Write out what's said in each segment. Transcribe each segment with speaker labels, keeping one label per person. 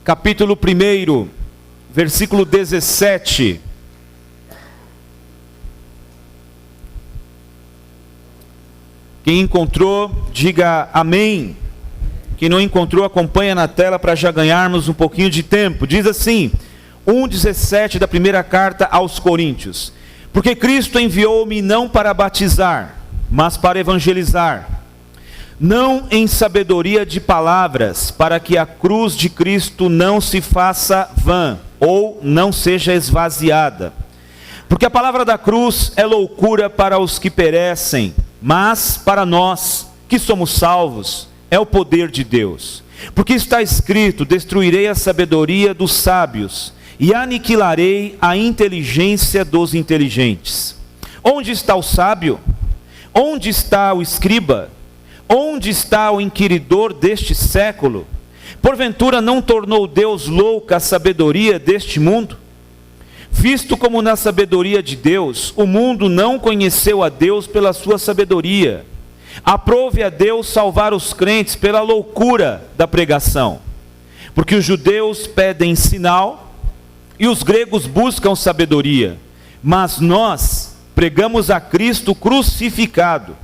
Speaker 1: capítulo 1, versículo 17. Quem encontrou, diga amém. Quem não encontrou, acompanha na tela para já ganharmos um pouquinho de tempo. Diz assim, 1,17 da primeira carta aos Coríntios. Porque Cristo enviou-me não para batizar, mas para evangelizar. Não em sabedoria de palavras, para que a cruz de Cristo não se faça vã, ou não seja esvaziada. Porque a palavra da cruz é loucura para os que perecem, mas para nós, que somos salvos, é o poder de Deus. Porque está escrito, destruirei a sabedoria dos sábios, e aniquilarei a inteligência dos inteligentes. Onde está o sábio? Onde está o escriba? Onde está o inquiridor deste século? Porventura não tornou Deus louca a sabedoria deste mundo? Visto como na sabedoria de Deus, o mundo não conheceu a Deus pela sua sabedoria. Aprove a Deus salvar os crentes pela loucura da pregação. Porque os judeus pedem sinal e os gregos buscam sabedoria. Mas nós pregamos a Cristo crucificado,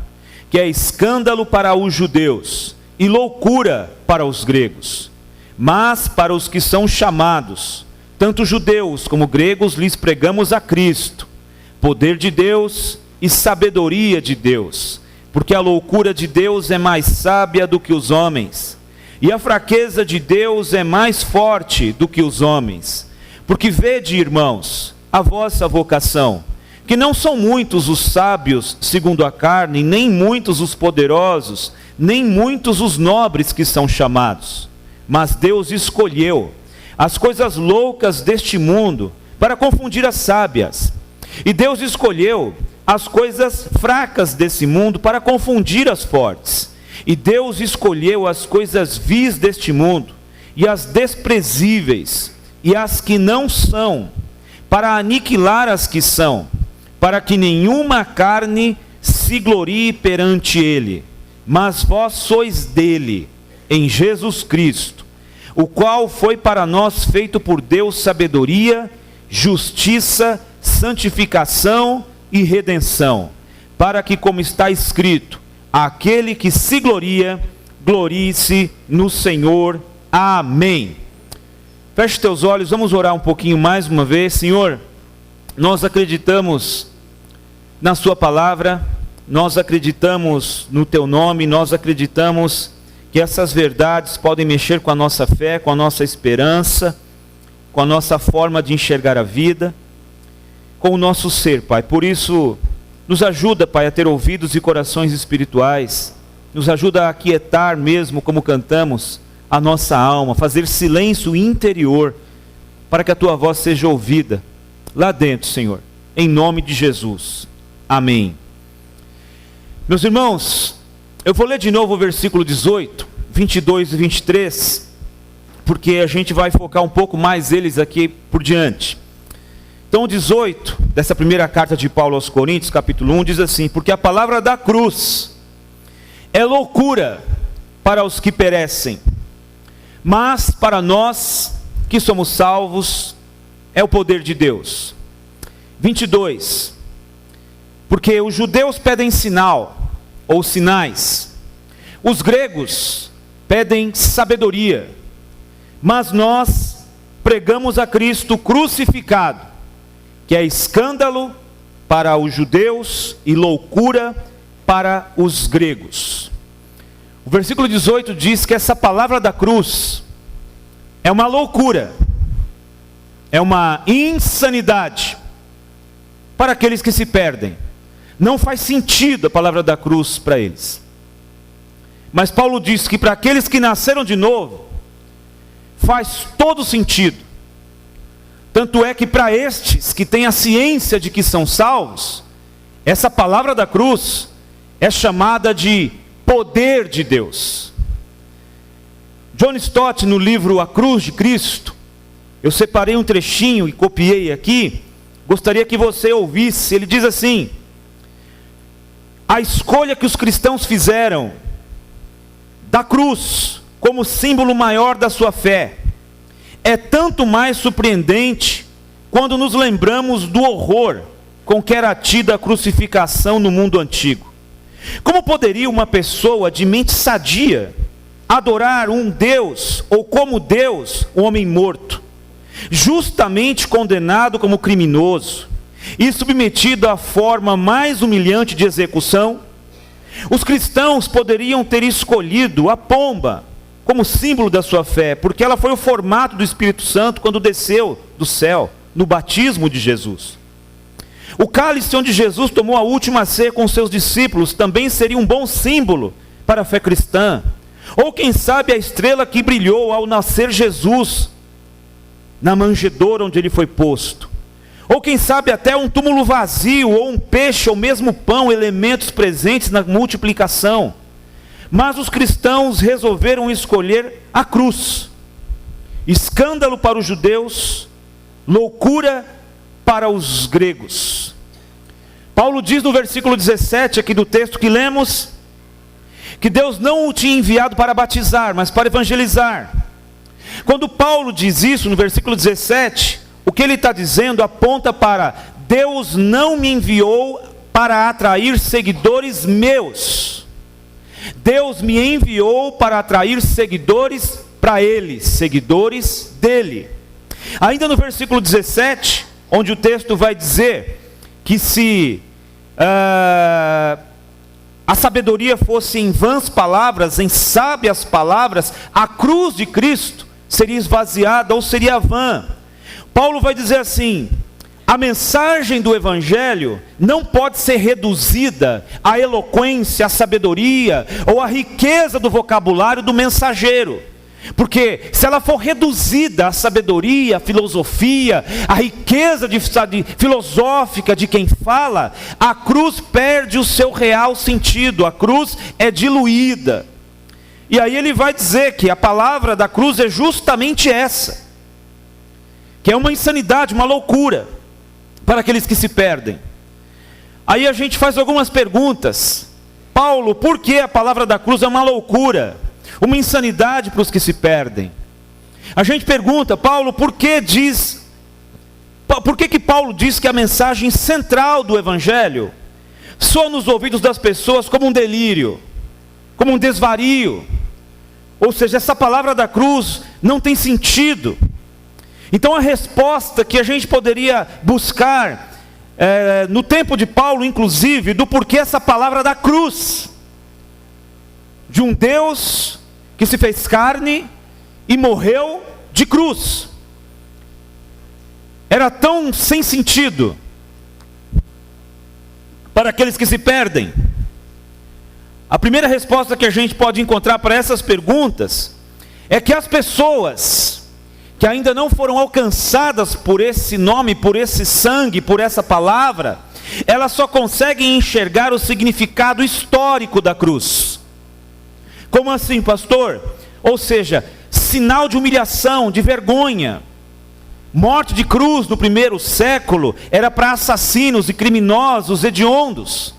Speaker 1: que é escândalo para os judeus e loucura para os gregos. Mas para os que são chamados, tanto judeus como gregos, lhes pregamos a Cristo, poder de Deus e sabedoria de Deus, porque a loucura de Deus é mais sábia do que os homens, e a fraqueza de Deus é mais forte do que os homens. Porque vede, irmãos, a vossa vocação, que não são muitos os sábios segundo a carne, nem muitos os poderosos, nem muitos os nobres que são chamados, mas Deus escolheu as coisas loucas deste mundo para confundir as sábias, e Deus escolheu as coisas fracas desse mundo para confundir as fortes, e Deus escolheu as coisas vis deste mundo, e as desprezíveis, e as que não são, para aniquilar as que são, para que nenhuma carne se glorie perante ele. Mas vós sois dele, em Jesus Cristo, o qual foi para nós feito por Deus sabedoria, justiça, santificação e redenção, para que, como está escrito, aquele que se gloria, glorie-se no Senhor. Amém. Feche teus olhos, vamos orar um pouquinho mais uma vez. Senhor, nós acreditamos na sua palavra, nós acreditamos no teu nome, nós acreditamos que essas verdades podem mexer com a nossa fé, com a nossa esperança, com a nossa forma de enxergar a vida, com o nosso ser, Pai. Por isso, nos ajuda, Pai, a ter ouvidos e corações espirituais, nos ajuda a aquietar mesmo, como cantamos, a nossa alma, fazer silêncio interior, para que a tua voz seja ouvida lá dentro, Senhor, em nome de Jesus. Amém. Meus irmãos, eu vou ler de novo o versículo 18, 22 e 23, porque a gente vai focar um pouco mais eles aqui por diante. Então o 18 dessa primeira carta de Paulo aos Coríntios, capítulo 1, diz assim: porque a palavra da cruz é loucura para os que perecem, mas para nós que somos salvos é o poder de Deus. 22, porque os judeus pedem sinal, ou sinais, os gregos pedem sabedoria, mas nós pregamos a Cristo crucificado, que é escândalo para os judeus e loucura para os gregos. O versículo 18 diz que essa palavra da cruz é uma loucura, é uma insanidade para aqueles que se perdem. Não faz sentido a palavra da cruz para eles. Mas Paulo diz que para aqueles que nasceram de novo, faz todo sentido. Tanto é que para estes que têm a ciência de que são salvos, essa palavra da cruz é chamada de poder de Deus. John Stott, no livro A Cruz de Cristo, eu separei um trechinho e copiei aqui, gostaria que você ouvisse. Ele diz assim: a escolha que os cristãos fizeram da cruz como símbolo maior da sua fé é tanto mais surpreendente quando nos lembramos do horror com que era tida a crucificação no mundo antigo. Como poderia uma pessoa de mente sadia adorar um Deus, ou como Deus, um homem morto, justamente condenado como criminoso e submetido à forma mais humilhante de execução? Os cristãos poderiam ter escolhido a pomba como símbolo da sua fé, porque ela foi o formato do Espírito Santo quando desceu do céu, no batismo de Jesus. O cálice onde Jesus tomou a última ceia com seus discípulos também seria um bom símbolo para a fé cristã. Ou quem sabe a estrela que brilhou ao nascer Jesus na manjedoura onde ele foi posto. Ou quem sabe até um túmulo vazio, ou um peixe, ou mesmo pão, elementos presentes na multiplicação. Mas os cristãos resolveram escolher a cruz. Escândalo para os judeus, loucura para os gregos. Paulo diz no versículo 17 aqui do texto que lemos, que Deus não o tinha enviado para batizar, mas para evangelizar. Quando Paulo diz isso no versículo 17, o que ele está dizendo aponta para: Deus não me enviou para atrair seguidores meus. Deus me enviou para atrair seguidores para Ele, seguidores dele. Ainda no versículo 17, onde o texto vai dizer que se a sabedoria fosse em vãs palavras, em sábias palavras, a cruz de Cristo seria esvaziada ou seria vã. Paulo vai dizer assim: a mensagem do Evangelho não pode ser reduzida à eloquência, à sabedoria ou à riqueza do vocabulário do mensageiro. Porque se ela for reduzida à sabedoria, à filosofia, à riqueza filosófica de quem fala, a cruz perde o seu real sentido, a cruz é diluída. E aí ele vai dizer que a palavra da cruz é justamente essa, que é uma insanidade, uma loucura para aqueles que se perdem. Aí a gente faz algumas perguntas. Paulo, por que a palavra da cruz é uma loucura, uma insanidade para os que se perdem? A gente pergunta, Paulo, por que Paulo diz que a mensagem central do Evangelho soa nos ouvidos das pessoas como um delírio, como um desvario? Ou seja, essa palavra da cruz não tem sentido. Então a resposta que a gente poderia buscar, no tempo de Paulo inclusive, do porquê essa palavra da cruz, de um Deus que se fez carne e morreu de cruz, era tão sem sentido para aqueles que se perdem. A primeira resposta que a gente pode encontrar para essas perguntas é que as pessoas que ainda não foram alcançadas por esse nome, por esse sangue, por essa palavra, elas só conseguem enxergar o significado histórico da cruz. Como assim, pastor? Ou seja, sinal de humilhação, de vergonha. Morte de cruz no primeiro século era para assassinos e criminosos hediondos.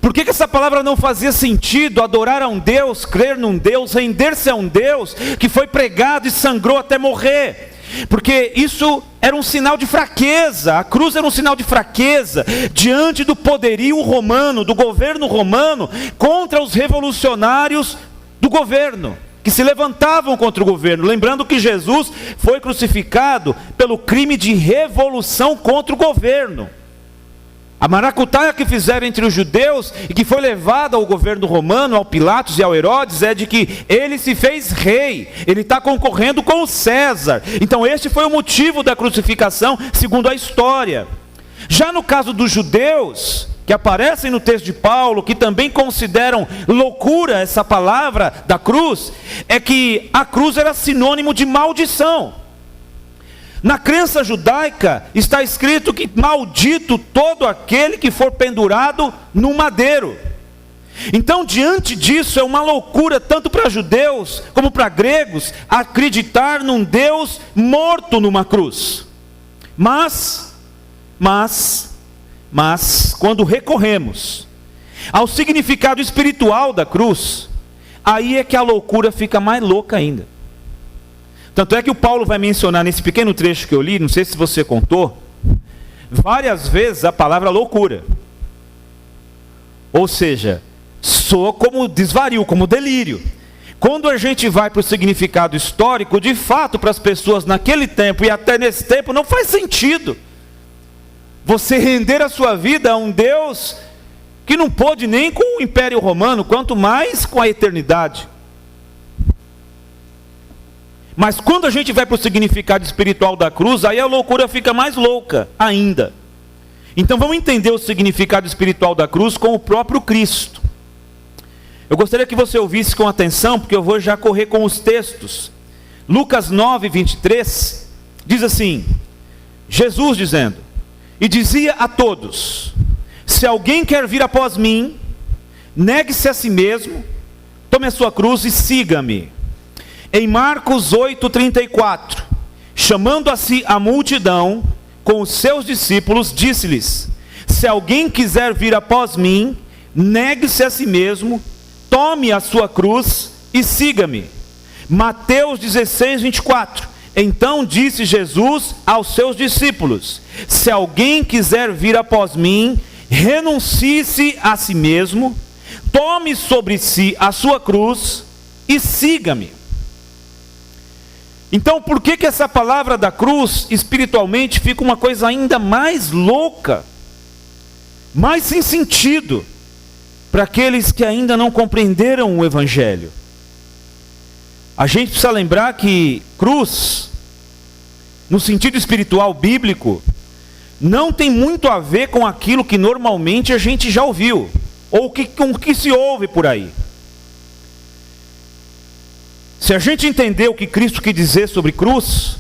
Speaker 1: Por que essa palavra não fazia sentido? Adorar a um Deus, crer num Deus, render-se a um Deus que foi pregado e sangrou até morrer. Porque isso era um sinal de fraqueza, a cruz era um sinal de fraqueza, diante do poderio romano, do governo romano, contra os revolucionários do governo, que se levantavam contra o governo. Lembrando que Jesus foi crucificado pelo crime de revolução contra o governo. A maracutaia que fizeram entre os judeus e que foi levada ao governo romano, ao Pilatos e ao Herodes, é de que ele se fez rei, ele está concorrendo com o César. Então este foi o motivo da crucificação, segundo a história. Já no caso dos judeus, que aparecem no texto de Paulo, que também consideram loucura essa palavra da cruz, é que a cruz era sinônimo de maldição. Na crença judaica está escrito que maldito todo aquele que for pendurado no madeiro. Então, diante disso, é uma loucura tanto para judeus como para gregos acreditar num Deus morto numa cruz. Mas quando recorremos ao significado espiritual da cruz, aí é que a loucura fica mais louca ainda. Tanto é que o Paulo vai mencionar nesse pequeno trecho que eu li, não sei se você contou, várias vezes a palavra loucura. Ou seja, soa como desvario, como delírio. Quando a gente vai para o significado histórico, de fato, para as pessoas naquele tempo e até nesse tempo, não faz sentido você render a sua vida a um Deus que não pôde nem com o Império Romano, quanto mais com a eternidade. Mas quando a gente vai para o significado espiritual da cruz, aí a loucura fica mais louca ainda. Então vamos entender o significado espiritual da cruz com o próprio Cristo. Eu gostaria que você ouvisse com atenção, porque eu vou já correr com os textos. Lucas 9, 23, diz assim, Jesus dizendo, e dizia a todos, se alguém quer vir após mim, negue-se a si mesmo, tome a sua cruz e siga-me. Em Marcos 8, 34, chamando a si a multidão, com os seus discípulos, disse-lhes, se alguém quiser vir após mim, negue-se a si mesmo, tome a sua cruz e siga-me. Mateus 16, 24, então disse Jesus aos seus discípulos, se alguém quiser vir após mim, renuncie-se a si mesmo, tome sobre si a sua cruz e siga-me. Então, por que essa palavra da cruz, espiritualmente, fica uma coisa ainda mais louca, mais sem sentido, para aqueles que ainda não compreenderam o Evangelho? A gente precisa lembrar que cruz, no sentido espiritual bíblico, não tem muito a ver com aquilo que normalmente a gente já ouviu, ou com o que se ouve por aí. Se a gente entender o que Cristo quis dizer sobre cruz,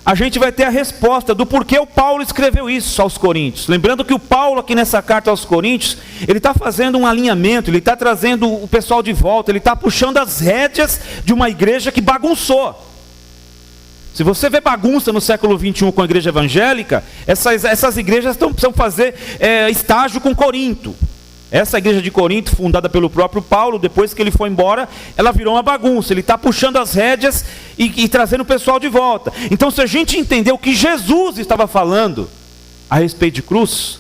Speaker 1: a gente vai ter a resposta do porquê o Paulo escreveu isso aos Coríntios. Lembrando que o Paulo aqui nessa carta aos Coríntios, ele está fazendo um alinhamento, ele está trazendo o pessoal de volta, ele está puxando as rédeas de uma igreja que bagunçou. Se você vê bagunça no século 21 com a igreja evangélica, essas igrejas precisam fazer estágio com Corinto. Essa igreja de Corinto, fundada pelo próprio Paulo, depois que ele foi embora, ela virou uma bagunça. Ele está puxando as rédeas e trazendo o pessoal de volta. Então, se a gente entender o que Jesus estava falando a respeito de cruz,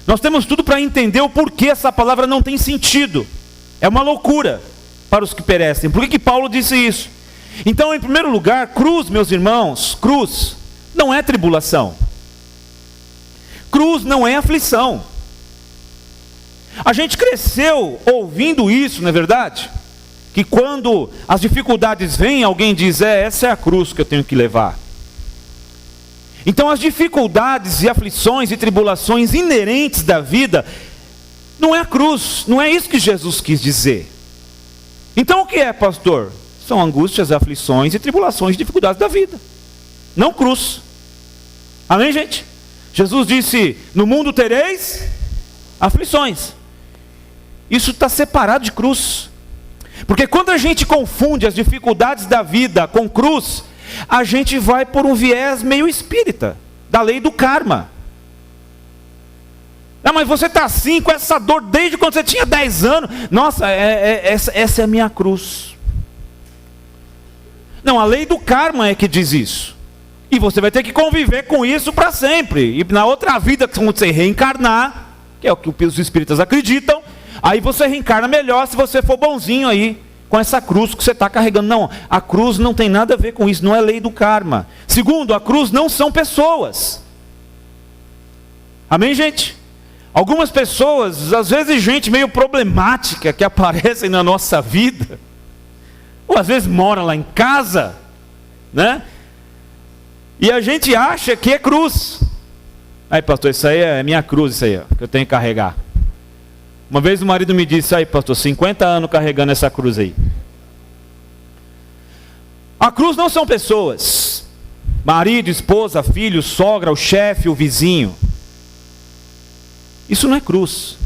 Speaker 1: nós temos tudo para entender o porquê essa palavra não tem sentido. É uma loucura para os que perecem. Por que Paulo disse isso? Então, em primeiro lugar, cruz, meus irmãos, cruz não é tribulação. Cruz não é aflição. A gente cresceu ouvindo isso, não é verdade? Que quando as dificuldades vêm, alguém diz, essa é a cruz que eu tenho que levar. Então as dificuldades e aflições e tribulações inerentes da vida, não é a cruz, não é isso que Jesus quis dizer. Então o que é, pastor? São angústias, aflições e tribulações e dificuldades da vida. Não cruz. Amém, gente? Jesus disse, no mundo tereis aflições. Isso está separado de cruz. Porque quando a gente confunde as dificuldades da vida com cruz, a gente vai por um viés meio espírita, da lei do karma. Não, mas você está assim, com essa dor, desde quando você tinha 10 anos. Nossa, essa é a minha cruz. Não, a lei do karma é que diz isso. E você vai ter que conviver com isso para sempre. E na outra vida, quando você reencarnar, que é o que os espíritas acreditam, aí você reencarna melhor se você for bonzinho aí, com essa cruz que você está carregando. Não, a cruz não tem nada a ver com isso, não é lei do karma. Segundo, a cruz não são pessoas. Amém, gente? Algumas pessoas, às vezes gente meio problemática que aparecem na nossa vida, ou às vezes mora lá em casa, né? E a gente acha que é cruz. Aí, pastor, isso aí é minha cruz, isso aí, ó, que eu tenho que carregar. Uma vez o marido me disse, aí pastor, 50 anos carregando essa cruz aí. A cruz não são pessoas. Marido, esposa, filho, sogra, o chefe, o vizinho. Isso não é cruz.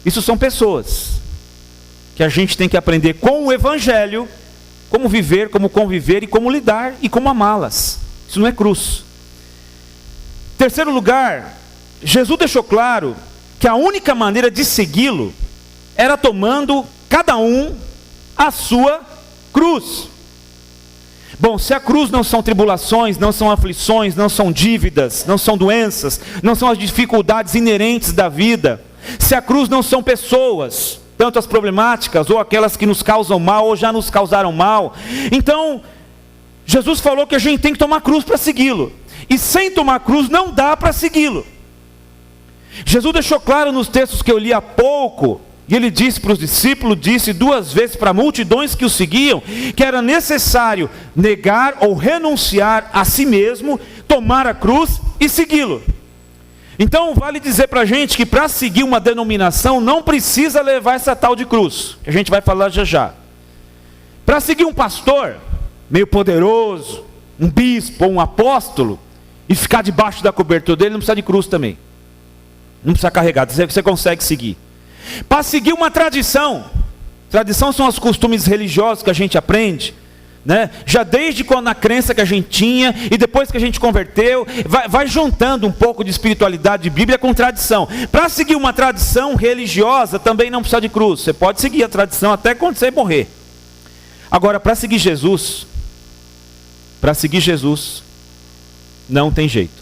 Speaker 1: Isso são pessoas. Que a gente tem que aprender com o Evangelho, como viver, como conviver e como lidar e como amá-las. Isso não é cruz. Terceiro lugar, Jesus deixou claro que a única maneira de segui-lo era tomando cada um a sua cruz. Bom, se a cruz não são tribulações, não são aflições, não são dívidas, não são doenças, não são as dificuldades inerentes da vida, se a cruz não são pessoas, tanto as problemáticas ou aquelas que nos causam mal ou já nos causaram mal, então Jesus falou que a gente tem que tomar cruz para segui-lo, e sem tomar cruz não dá para segui-lo. Jesus deixou claro nos textos que eu li há pouco, e ele disse para os discípulos, disse 2 vezes para multidões que o seguiam, que era necessário negar ou renunciar a si mesmo, tomar a cruz e segui-lo. Então vale dizer para a gente que para seguir uma denominação não precisa levar essa tal de cruz, que a gente vai falar já já. Para seguir um pastor meio poderoso, um bispo ou um apóstolo, e ficar debaixo da cobertura dele, não precisa de cruz também. Não precisa carregar, você consegue seguir. Para seguir uma tradição são os costumes religiosos que a gente aprende, né? Já desde quando a crença que a gente tinha, e depois que a gente converteu, vai juntando um pouco de espiritualidade de Bíblia com tradição. Para seguir uma tradição religiosa também não precisa de cruz, você pode seguir a tradição até quando você morrer. Agora, para seguir Jesus, não tem jeito,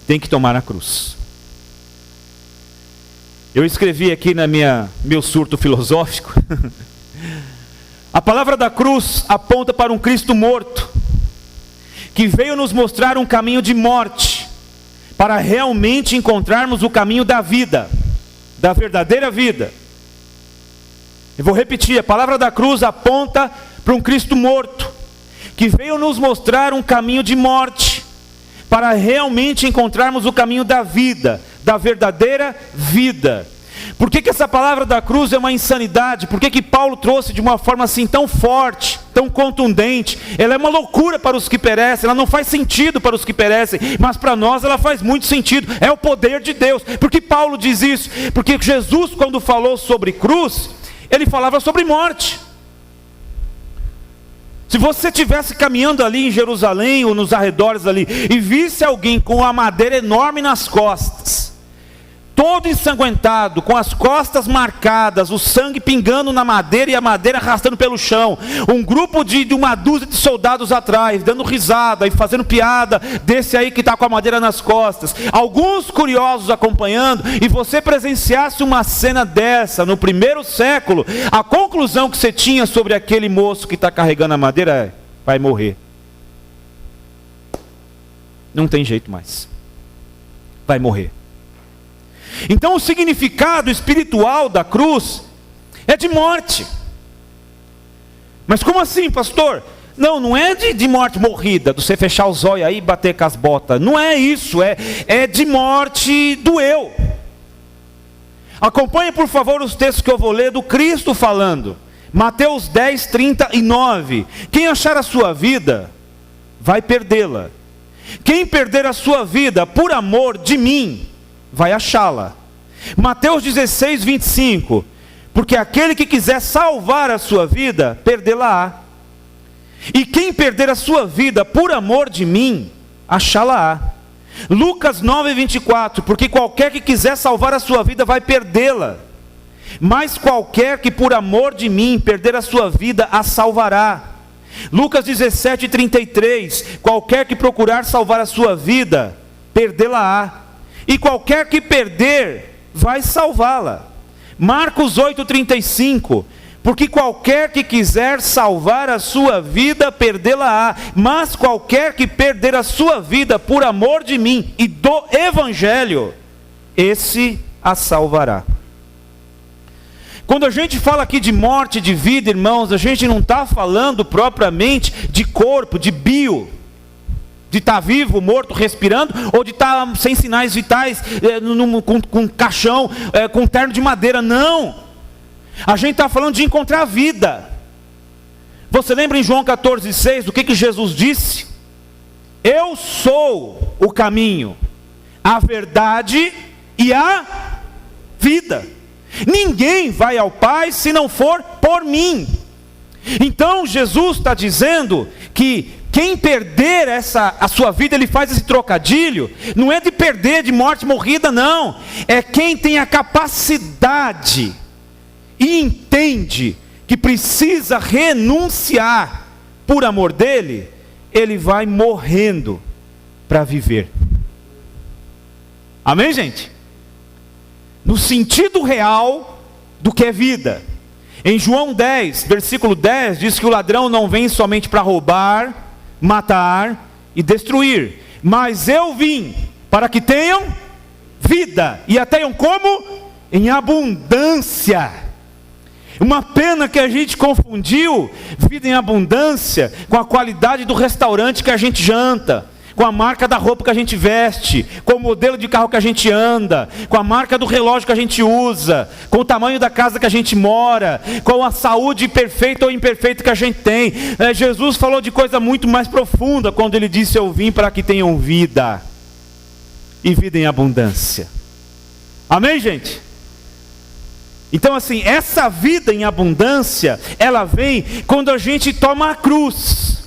Speaker 1: tem que tomar a cruz. Eu escrevi aqui na meu surto filosófico, a palavra da cruz aponta para um Cristo morto, que veio nos mostrar um caminho de morte, para realmente encontrarmos o caminho da vida, da verdadeira vida. Eu vou repetir, a palavra da cruz aponta para um Cristo morto, que veio nos mostrar um caminho de morte, para realmente encontrarmos o caminho da vida, da verdadeira vida. Por que essa palavra da cruz é uma insanidade? Por que Paulo trouxe de uma forma assim tão forte, tão contundente? Ela é uma loucura para os que perecem, ela não faz sentido para os que perecem, mas para nós ela faz muito sentido, é o poder de Deus. Por que Paulo diz isso? Porque Jesus, quando falou sobre cruz, ele falava sobre morte. Se você estivesse caminhando ali em Jerusalém ou nos arredores ali e visse alguém com uma madeira enorme nas costas, todo ensanguentado, com as costas marcadas, o sangue pingando na madeira e a madeira arrastando pelo chão, um grupo de uma dúzia de soldados atrás, dando risada e fazendo piada desse aí que está com a madeira nas costas, alguns curiosos acompanhando, e você presenciasse uma cena dessa no primeiro século, a conclusão que você tinha sobre aquele moço que está carregando a madeira é: vai morrer. Não tem jeito mais, vai morrer. Então o significado espiritual da cruz é de morte. Mas como assim, pastor? Não é de morte morrida, de você fechar os olhos aí e bater com as botas. Não é isso, é de morte do eu. Acompanhe por favor os textos que eu vou ler do Cristo falando. Mateus 10, 39. Quem achar a sua vida, vai perdê-la. Quem perder a sua vida por amor de mim, vai achá-la. Mateus 16, 25. Porque aquele que quiser salvar a sua vida, perdê-la-á. E quem perder a sua vida por amor de mim, achá-la-á. Lucas 9, 24. Porque qualquer que quiser salvar a sua vida, vai perdê-la. Mas qualquer que por amor de mim perder a sua vida, a salvará. Lucas 17, 33. Qualquer que procurar salvar a sua vida, perdê-la-á. E qualquer que perder, vai salvá-la. Marcos 8,35. Porque qualquer que quiser salvar a sua vida, perdê-la-á. Mas qualquer que perder a sua vida por amor de mim e do Evangelho, esse a salvará. Quando a gente fala aqui de morte, de vida, irmãos, a gente não está falando propriamente de corpo, de bio, de estar vivo, morto, respirando, ou de estar sem sinais vitais, com caixão, com terno de madeira. Não, a gente está falando de encontrar a vida. Você lembra em João 14,6 do que Jesus disse? Eu sou o caminho, a verdade e a vida. Ninguém vai ao Pai se não for por mim. Então Jesus está dizendo que quem perder a sua vida, ele faz esse trocadilho, não é de perder, de morte morrida, não. É quem tem a capacidade e entende que precisa renunciar por amor dele, ele vai morrendo para viver. Amém, gente? No sentido real do que é vida. Em João 10, versículo 10, diz que o ladrão não vem somente para roubar, matar e destruir, mas eu vim para que tenham vida, e a tenham como? Em abundância. Uma pena que a gente confundiu vida em abundância com a qualidade do restaurante que a gente janta, com a marca da roupa que a gente veste, com o modelo de carro que a gente anda, com a marca do relógio que a gente usa, com o tamanho da casa que a gente mora, com a saúde perfeita ou imperfeita que a gente tem. Jesus falou de coisa muito mais profunda quando ele disse: eu vim para que tenham vida, e vida em abundância. Amém, gente? Então assim, essa vida em abundância, ela vem quando a gente toma a cruz.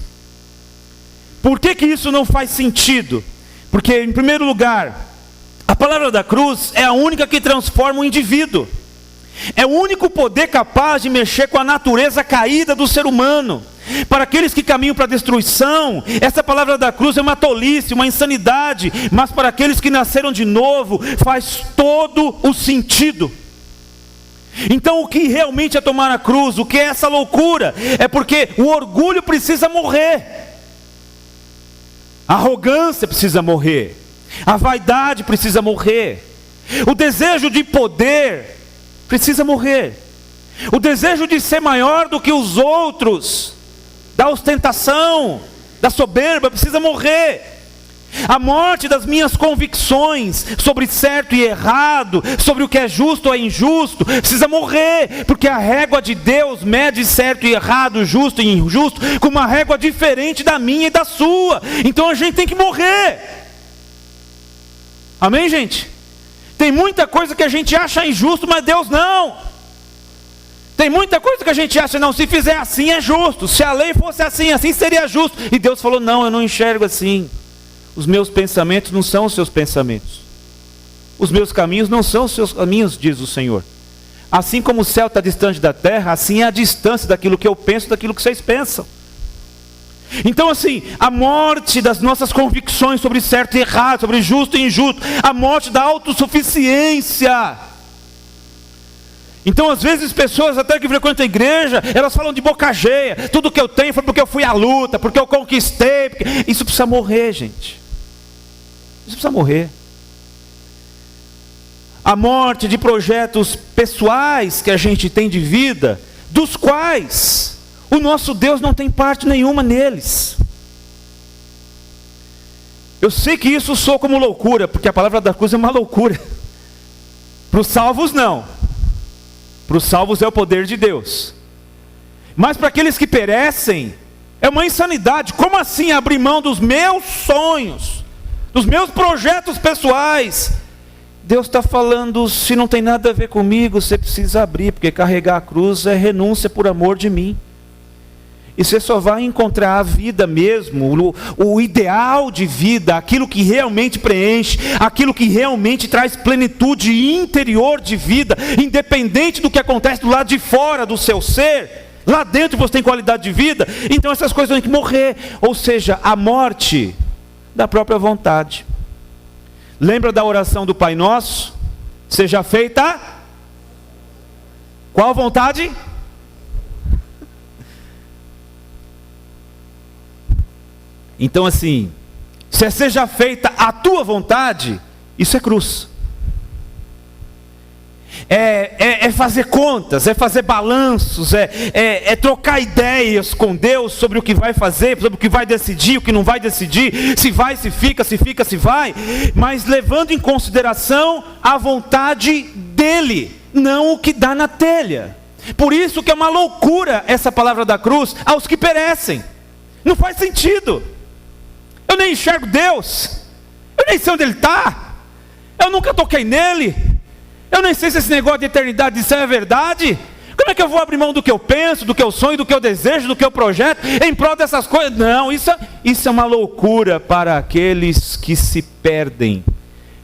Speaker 1: Por que isso não faz sentido? Porque, em primeiro lugar, a palavra da cruz é a única que transforma o indivíduo. É o único poder capaz de mexer com a natureza caída do ser humano. Para aqueles que caminham para a destruição, essa palavra da cruz é uma tolice, uma insanidade. Mas para aqueles que nasceram de novo, faz todo o sentido. Então o que realmente é tomar a cruz? O que é essa loucura? É porque o orgulho precisa morrer. A arrogância precisa morrer, a vaidade precisa morrer, o desejo de poder precisa morrer, o desejo de ser maior do que os outros, da ostentação, da soberba precisa morrer. A morte das minhas convicções sobre certo e errado, sobre o que é justo ou é injusto, precisa morrer, porque a régua de Deus mede certo e errado, justo e injusto, com uma régua diferente da minha e da sua. Então a gente tem que morrer. Amém, gente? Tem muita coisa que a gente acha injusto, mas Deus não. Tem muita coisa que a gente acha, não, se fizer assim é justo, se a lei fosse assim, assim seria justo. E Deus falou: não, eu não enxergo assim. Os meus pensamentos não são os seus pensamentos, os meus caminhos não são os seus caminhos, diz o Senhor. Assim como o céu está distante da terra, assim é a distância daquilo que eu penso, daquilo que vocês pensam. Então assim, a morte das nossas convicções sobre certo e errado, sobre justo e injusto, a morte da autossuficiência. Então às vezes pessoas até que frequentam a igreja, elas falam de boca cheia: tudo que eu tenho foi porque eu fui à luta, porque eu conquistei, porque... Isso precisa morrer, gente. Isso precisa morrer. A morte de projetos pessoais que a gente tem de vida, dos quais o nosso Deus não tem parte nenhuma neles. Eu sei que isso soa como loucura, porque a palavra da cruz é uma loucura. Para os salvos não. Para os salvos é o poder de Deus. Mas para aqueles que perecem, é uma insanidade. Como assim abrir mão dos meus sonhos, dos meus projetos pessoais? Deus está falando: se não tem nada a ver comigo, você precisa abrir, porque carregar a cruz é renúncia por amor de mim. E você só vai encontrar a vida mesmo, o ideal de vida, aquilo que realmente preenche, aquilo que realmente traz plenitude interior de vida, independente do que acontece do lado de fora do seu ser. Lá dentro você tem qualidade de vida. Então essas coisas têm que morrer. Ou seja, a morte da própria vontade. Lembra da oração do Pai Nosso? Seja feita qual vontade? Então assim, se seja feita a tua vontade, isso é cruz. É fazer contas, é fazer balanços, é trocar ideias com Deus sobre o que vai fazer, sobre o que vai decidir, o que não vai decidir, se vai, se fica, se vai, mas levando em consideração a vontade dele, não o que dá na telha. Por isso que é uma loucura essa palavra da cruz aos que perecem. Não faz sentido. Eu nem enxergo Deus, eu nem sei onde Ele está, eu nunca toquei nele, eu nem sei se esse negócio de eternidade de céu é verdade. Como é que eu vou abrir mão do que eu penso, do que eu sonho, do que eu desejo, do que eu projeto, em prol dessas coisas? Não, isso é uma loucura para aqueles que se perdem,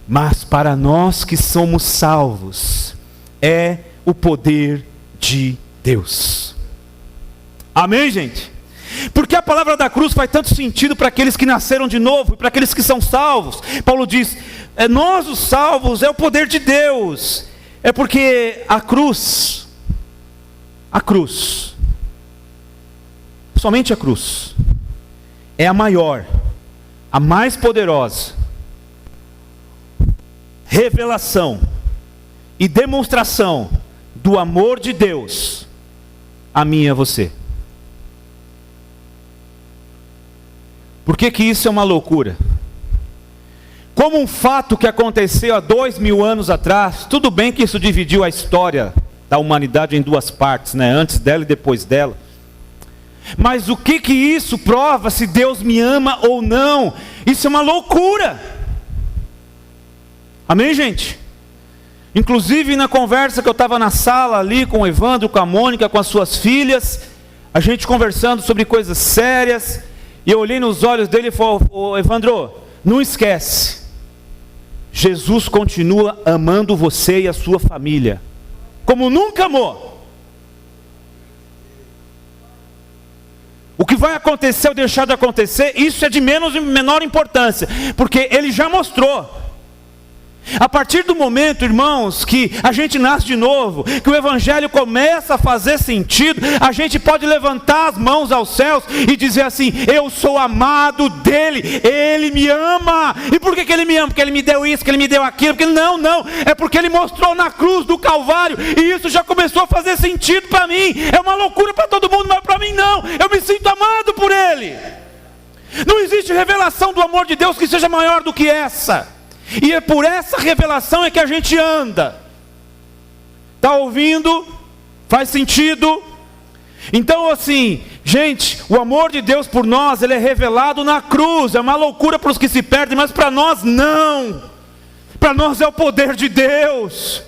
Speaker 1: mas para nós que somos salvos, é o poder de Deus. Amém, gente? Porque a palavra da cruz faz tanto sentido para aqueles que nasceram de novo, e para aqueles que são salvos. Paulo diz, nós os salvos, é o poder de Deus. É porque a cruz, somente a cruz, é a maior, a mais poderosa revelação e demonstração do amor de Deus a mim e a você. Por que isso é uma loucura? Como um fato que aconteceu há 2000 anos atrás, tudo bem que isso dividiu a história da humanidade em duas partes, né? Antes dela e depois dela. Mas o que isso prova se Deus me ama ou não? Isso é uma loucura. Amém, gente? Inclusive na conversa que eu estava na sala ali com o Evandro, com a Mônica, com as suas filhas, a gente conversando sobre coisas sérias, e eu olhei nos olhos dele e falei, Evandro, não esquece, Jesus continua amando você e a sua família, como nunca amou. O que vai acontecer ou deixar de acontecer, isso é de menor importância, porque Ele já mostrou. A partir do momento, irmãos, que a gente nasce de novo, que o Evangelho começa a fazer sentido, a gente pode levantar as mãos aos céus e dizer assim, eu sou amado dEle, Ele me ama. E por que Ele me ama? Porque Ele me deu isso, que Ele me deu aquilo, porque não, é porque Ele mostrou na cruz do Calvário, e isso já começou a fazer sentido para mim. É uma loucura para todo mundo, mas para mim não, eu me sinto amado por Ele. Não existe revelação do amor de Deus que seja maior do que essa. E é por essa revelação é que a gente anda. Está ouvindo? Faz sentido? Então assim, gente, o amor de Deus por nós, ele é revelado na cruz. É uma loucura para os que se perdem, mas para nós não. Para nós é o poder de Deus.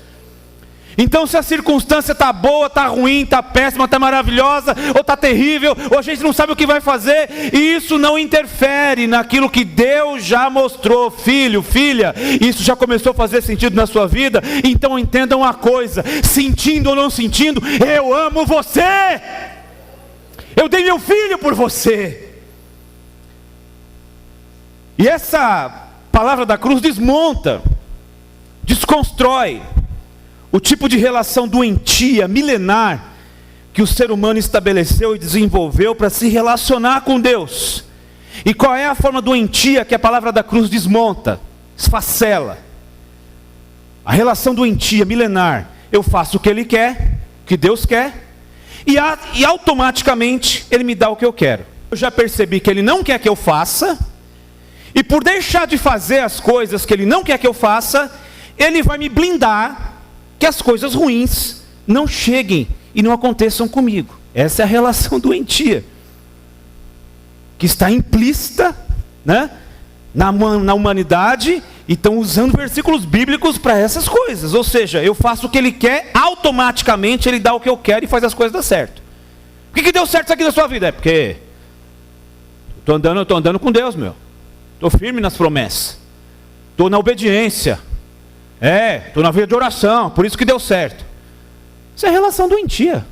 Speaker 1: Então se a circunstância está boa, está ruim, está péssima, está maravilhosa, ou está terrível, ou a gente não sabe o que vai fazer, isso não interfere naquilo que Deus já mostrou. Filho, filha, isso já começou a fazer sentido na sua vida. Então entendam uma coisa, sentindo ou não sentindo, eu amo você. Eu dei meu filho por você. E essa palavra da cruz desmonta, desconstrói o tipo de relação doentia, milenar, que o ser humano estabeleceu e desenvolveu para se relacionar com Deus. E qual é a forma doentia que a palavra da cruz desmonta, esfacela? A relação doentia, milenar, eu faço o que Ele quer, o que Deus quer, e automaticamente Ele me dá o que eu quero. Eu já percebi que Ele não quer que eu faça, e por deixar de fazer as coisas que Ele não quer que eu faça, Ele vai me blindar que as coisas ruins não cheguem e não aconteçam comigo. Essa é a relação doentia, que está implícita, né, na humanidade, e estão usando versículos bíblicos para essas coisas. Ou seja, eu faço o que Ele quer, automaticamente Ele dá o que eu quero e faz as coisas dar certo. Por que deu certo isso aqui na sua vida? É porque eu estou andando com Deus, meu. Estou firme nas promessas, estou na obediência. Estou na vida de oração, por isso que deu certo. Isso é relação doentia.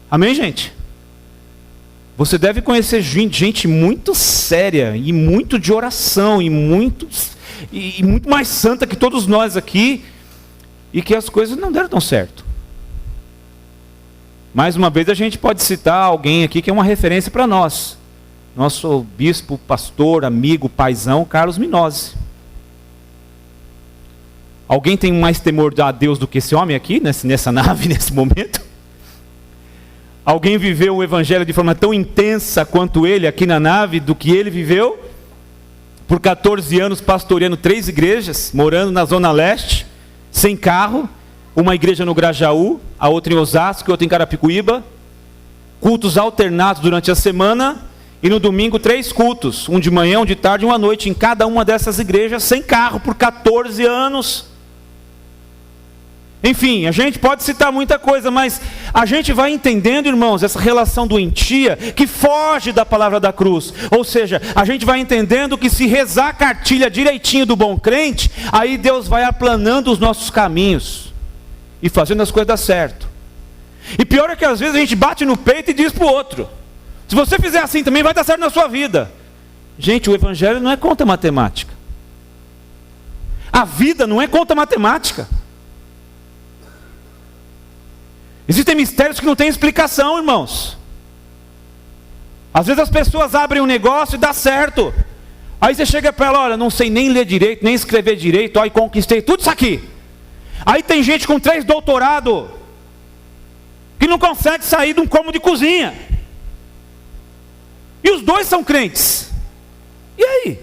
Speaker 1: Amém, gente? Você deve conhecer gente muito séria, e muito de oração, e muito mais santa que todos nós aqui, e que as coisas não deram tão certo. Mais uma vez a gente pode citar alguém aqui que é uma referência para nós. Nosso bispo, pastor, amigo, paizão, Carlos Minozzi. Alguém tem mais temor a Deus do que esse homem aqui, nessa nave, nesse momento? Alguém viveu o Evangelho de forma tão intensa quanto ele aqui na nave, do que ele viveu? Por 14 anos pastoreando 3 igrejas, morando na Zona Leste, sem carro, uma igreja no Grajaú, a outra em Osasco, outra em Carapicuíba, cultos alternados durante a semana, e no domingo 3 cultos, um de manhã, um de tarde e um à noite, em cada uma dessas igrejas, sem carro, por 14 anos. Enfim, a gente pode citar muita coisa, mas a gente vai entendendo, irmãos, essa relação doentia que foge da palavra da cruz. Ou seja, a gente vai entendendo que se rezar a cartilha direitinho do bom crente, aí Deus vai aplanando os nossos caminhos e fazendo as coisas dar certo. E pior é que às vezes a gente bate no peito e diz para o outro: Se você fizer assim também vai dar certo na sua vida. Gente, o evangelho não é conta matemática. A vida não é conta matemática. Existem mistérios que não têm explicação, irmãos. Às vezes as pessoas abrem um negócio e dá certo. Aí você chega para ela, olha, não sei nem ler direito, nem escrever direito, ó, e conquistei tudo isso aqui. Aí tem gente com 3 doutorados que não consegue sair de um cômodo de cozinha. E os dois são crentes. E aí?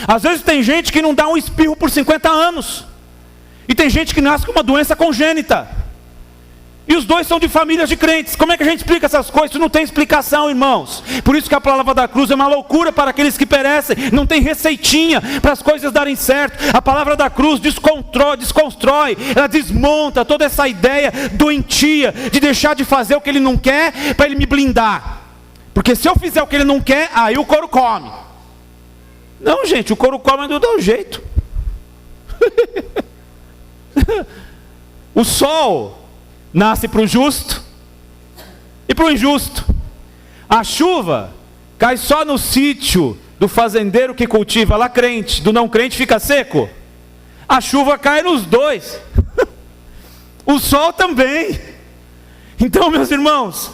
Speaker 1: Às vezes tem gente que não dá um espirro por 50 anos. E tem gente que nasce com uma doença congênita. E os dois são de famílias de crentes. Como é que a gente explica essas coisas? Isso não tem explicação, irmãos. Por isso que a palavra da cruz é uma loucura para aqueles que perecem. Não tem receitinha para as coisas darem certo. A palavra da cruz desconstrói, ela desmonta toda essa ideia doentia de deixar de fazer o que ele não quer para ele me blindar. Porque se eu fizer o que ele não quer, aí o couro come. Não, gente, o couro come do teu jeito. O sol nasce para o justo e para o injusto. A chuva cai só no sítio do fazendeiro que cultiva lá crente, do não crente fica seco. A chuva cai nos dois. O sol também. Então, meus irmãos,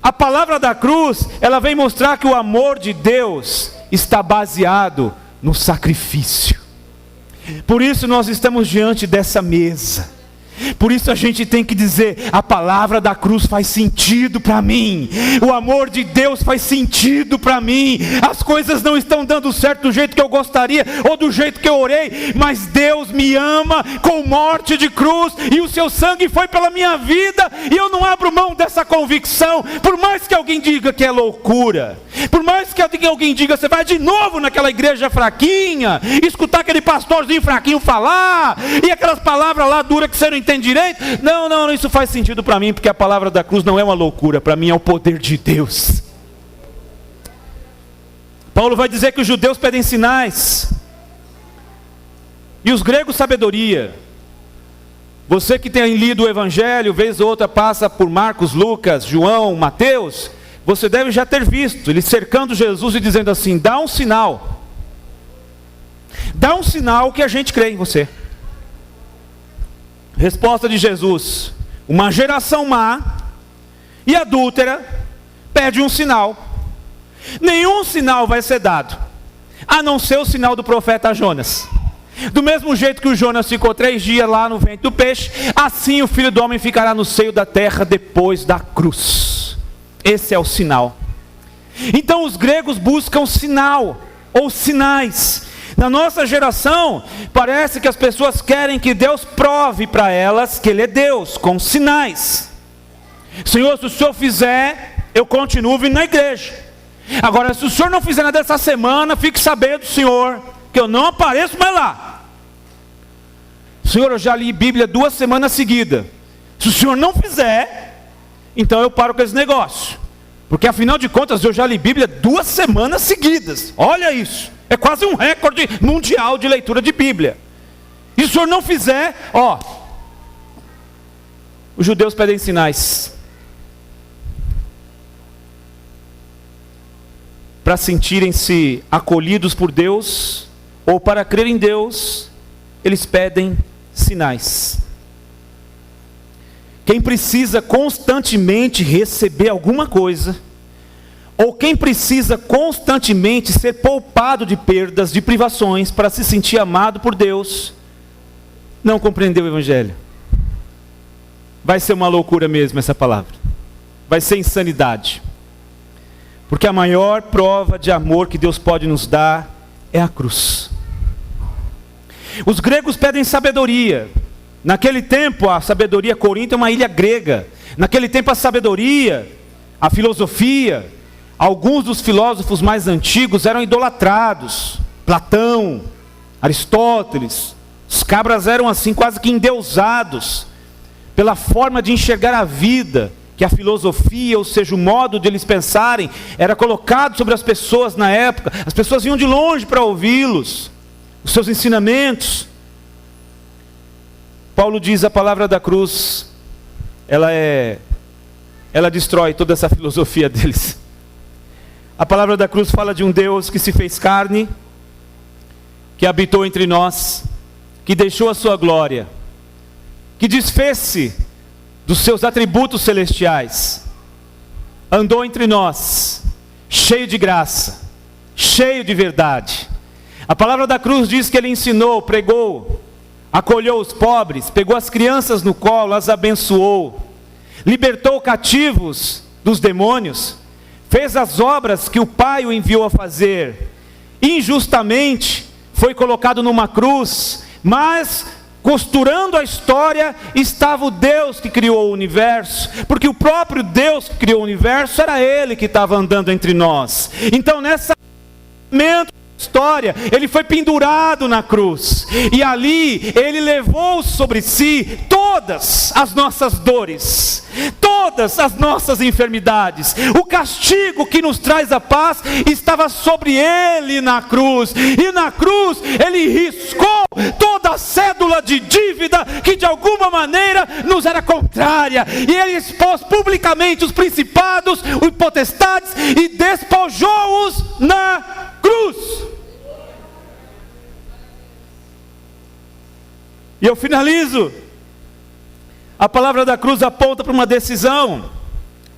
Speaker 1: a palavra da cruz, ela vem mostrar que o amor de Deus está baseado no sacrifício. Por isso nós estamos diante dessa mesa. Por isso a gente tem que dizer, a palavra da cruz faz sentido para mim, o amor de Deus faz sentido para mim, as coisas não estão dando certo do jeito que eu gostaria, ou do jeito que eu orei, mas Deus me ama com morte de cruz, e o seu sangue foi pela minha vida, e eu não abro mão dessa convicção, por mais que alguém diga que é loucura, por mais que alguém diga, você vai de novo naquela igreja fraquinha, escutar aquele pastorzinho fraquinho falar, e aquelas palavras lá duras que você não entende direito, não, isso faz sentido para mim, porque a palavra da cruz não é uma loucura, para mim é o poder de Deus. Paulo vai dizer que os judeus pedem sinais, e os gregos sabedoria. Você que tem lido o evangelho, vez ou outra passa por Marcos, Lucas, João, Mateus, você deve já ter visto, eles cercando Jesus e dizendo assim, dá um sinal que a gente crê em você. Resposta de Jesus, uma geração má e adúltera pede um sinal. Nenhum sinal vai ser dado, a não ser o sinal do profeta Jonas. Do mesmo jeito que o Jonas ficou 3 dias lá no ventre do peixe, assim o Filho do Homem ficará no seio da terra depois da cruz. Esse é o sinal. Então os gregos buscam sinal, ou sinais. Na nossa geração, parece que as pessoas querem que Deus prove para elas que Ele é Deus, com sinais. Senhor, se o Senhor fizer, eu continuo vindo na igreja. Agora, se o Senhor não fizer nada essa semana, fique sabendo, Senhor, que eu não apareço mais lá. Senhor, eu já li Bíblia 2 semanas seguidas. Se o Senhor não fizer, então eu paro com esse negócio. Porque afinal de contas, eu já li Bíblia 2 semanas seguidas. Olha isso. É quase um recorde mundial de leitura de Bíblia. E se o Senhor não fizer, os judeus pedem sinais. Para sentirem-se acolhidos por Deus, ou para crer em Deus, eles pedem sinais. Quem precisa constantemente receber alguma coisa, ou quem precisa constantemente ser poupado de perdas, de privações, para se sentir amado por Deus, não compreendeu o Evangelho. Vai ser uma loucura mesmo essa palavra. Vai ser insanidade. Porque a maior prova de amor que Deus pode nos dar é a cruz. Os gregos pedem sabedoria. Naquele tempo a sabedoria, Corinto é uma ilha grega. Naquele tempo a sabedoria, a filosofia, alguns dos filósofos mais antigos eram idolatrados. Platão, Aristóteles, os cabras eram assim quase que endeusados, pela forma de enxergar a vida, que a filosofia, ou seja, o modo de eles pensarem, era colocado sobre as pessoas na época. As pessoas vinham de longe para ouvi-los, os seus ensinamentos. Paulo diz, a palavra da cruz, ela é ela destrói toda essa filosofia deles. A palavra da cruz fala de um Deus que se fez carne, que habitou entre nós, que deixou a sua glória, que desfez-se dos seus atributos celestiais, andou entre nós, cheio de graça, cheio de verdade. A palavra da cruz diz que ele ensinou, pregou, acolheu os pobres, pegou as crianças no colo, as abençoou, libertou cativos dos demônios, fez as obras que o Pai o enviou a fazer. Injustamente foi colocado numa cruz, mas costurando a história estava o Deus que criou o universo, porque o próprio Deus que criou o universo era Ele que estava andando entre nós. Então nessa momento história, ele foi pendurado na cruz, e ali ele levou sobre si todas as nossas dores, todas as nossas enfermidades. O castigo que nos traz a paz estava sobre ele na cruz, e na cruz ele riscou toda a cédula de dívida que de alguma maneira nos era contrária, e ele expôs publicamente os principados, os potestades, e despojou-os na cruz. E eu finalizo. A palavra da cruz aponta para uma decisão.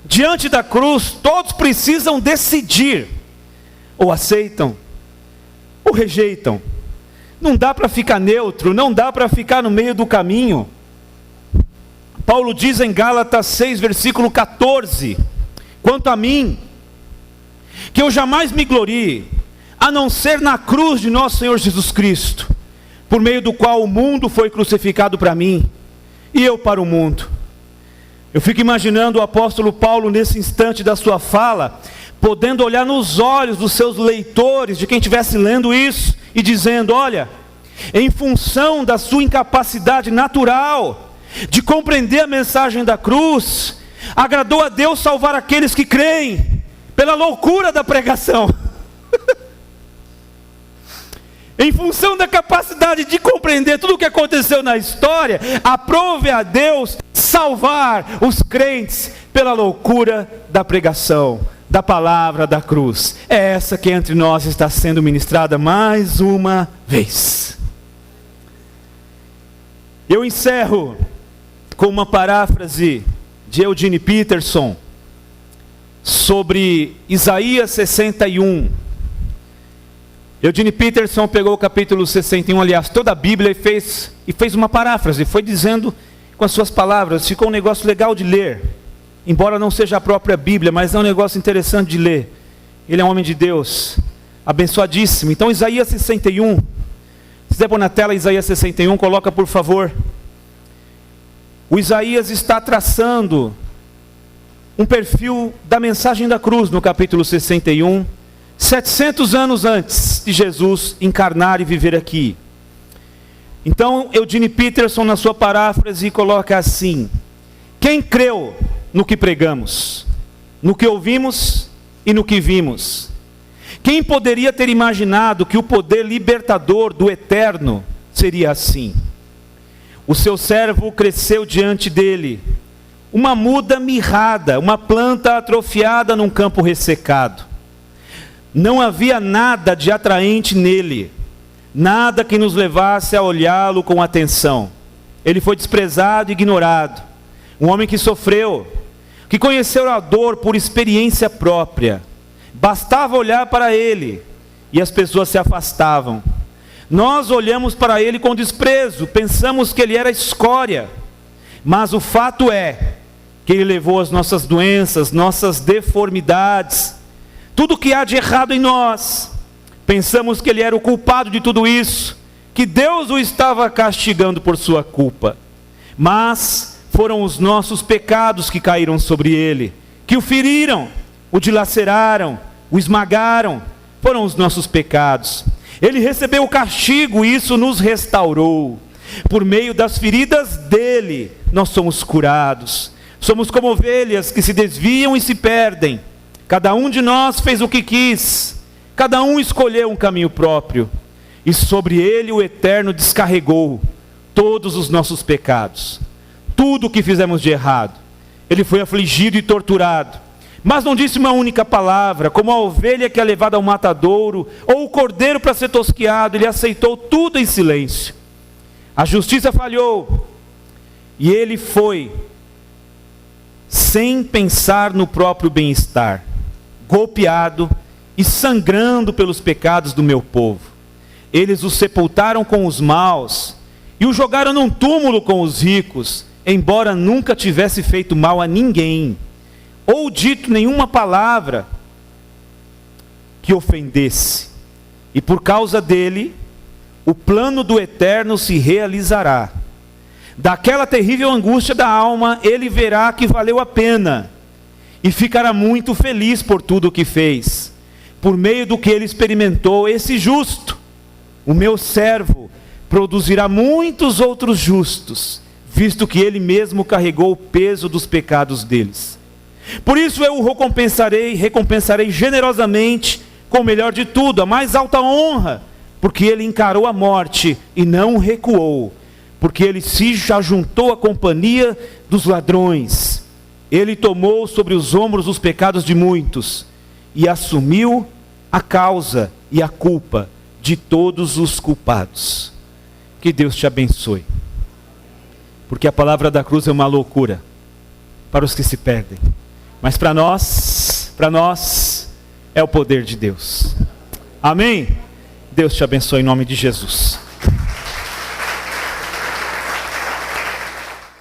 Speaker 1: Diante da cruz, todos precisam decidir: ou aceitam, ou rejeitam. Não dá para ficar neutro, não dá para ficar no meio do caminho. Paulo diz em Gálatas 6, versículo 14: quanto a mim, que eu jamais me glorie, a não ser na cruz de nosso Senhor Jesus Cristo, por meio do qual o mundo foi crucificado para mim, e eu para o mundo. Eu fico imaginando o apóstolo Paulo nesse instante da sua fala, podendo olhar nos olhos dos seus leitores, de quem estivesse lendo isso, e dizendo: olha, em função da sua incapacidade natural de compreender a mensagem da cruz, agradou a Deus salvar aqueles que creem, pela loucura da pregação. Em função da capacidade de compreender tudo o que aconteceu na história, aprove a Deus salvar os crentes pela loucura da pregação, da palavra da cruz. É essa que entre nós está sendo ministrada mais uma vez. Eu encerro com uma paráfrase de Eugene Peterson sobre Isaías 61. Eugene Peterson pegou o capítulo 61, aliás, toda a Bíblia, e fez uma paráfrase, foi dizendo com as suas palavras. Ficou um negócio legal de ler, embora não seja a própria Bíblia, mas é um negócio interessante de ler. Ele é um homem de Deus, abençoadíssimo. Então Isaías 61, se quiser pôr na tela Isaías 61, coloca por favor. O Isaías está traçando um perfil da mensagem da cruz no capítulo 61, 700 anos antes de Jesus encarnar e viver aqui. Então Eugene Peterson, na sua paráfrase, coloca assim: quem creu no que pregamos, no que ouvimos e no que vimos? Quem poderia ter imaginado que o poder libertador do eterno seria assim? O seu servo cresceu diante dele, uma muda mirrada, uma planta atrofiada num campo ressecado. Não havia nada de atraente nele, nada que nos levasse a olhá-lo com atenção. Ele foi desprezado e ignorado, um homem que sofreu, que conheceu a dor por experiência própria. Bastava olhar para ele e as pessoas se afastavam. Nós olhamos para ele com desprezo, pensamos que ele era escória, mas o fato é que ele levou as nossas doenças, nossas deformidades, tudo que há de errado em nós. Pensamos que ele era o culpado de tudo isso, que Deus o estava castigando por sua culpa. Mas foram os nossos pecados que caíram sobre ele, que o feriram, o dilaceraram, o esmagaram. Foram os nossos pecados. Ele recebeu o castigo e isso nos restaurou. Por meio das feridas dele, nós somos curados. Somos como ovelhas que se desviam e se perdem. Cada um de nós fez o que quis, cada um escolheu um caminho próprio, e sobre ele o Eterno descarregou todos os nossos pecados, tudo o que fizemos de errado. ele foi afligido e torturado, mas não disse uma única palavra. Como a ovelha que é levada ao matadouro, ou o cordeiro para ser tosquiado, ele aceitou tudo em silêncio. A justiça falhou, e ele foi, sem pensar no próprio bem-estar, golpeado e sangrando pelos pecados do meu povo. Eles o sepultaram com os maus, e o jogaram num túmulo com os ricos, embora nunca tivesse feito mal a ninguém, ou dito nenhuma palavra que ofendesse. E por causa dele, o plano do Eterno se realizará. Daquela terrível angústia da alma, ele verá que valeu a pena, e ficará muito feliz por tudo o que fez. Por meio do que ele experimentou, esse justo, o meu servo, produzirá muitos outros justos, visto que ele mesmo carregou o peso dos pecados deles. Por isso eu o recompensarei generosamente com o melhor de tudo, a mais alta honra, porque ele encarou a morte e não recuou, porque ele se ajuntou à companhia dos ladrões. Ele tomou sobre os ombros os pecados de muitos e assumiu a causa e a culpa de todos os culpados. Que Deus te abençoe, porque a palavra da cruz é uma loucura para os que se perdem, mas para nós é o poder de Deus. Amém? Deus te abençoe em nome de Jesus.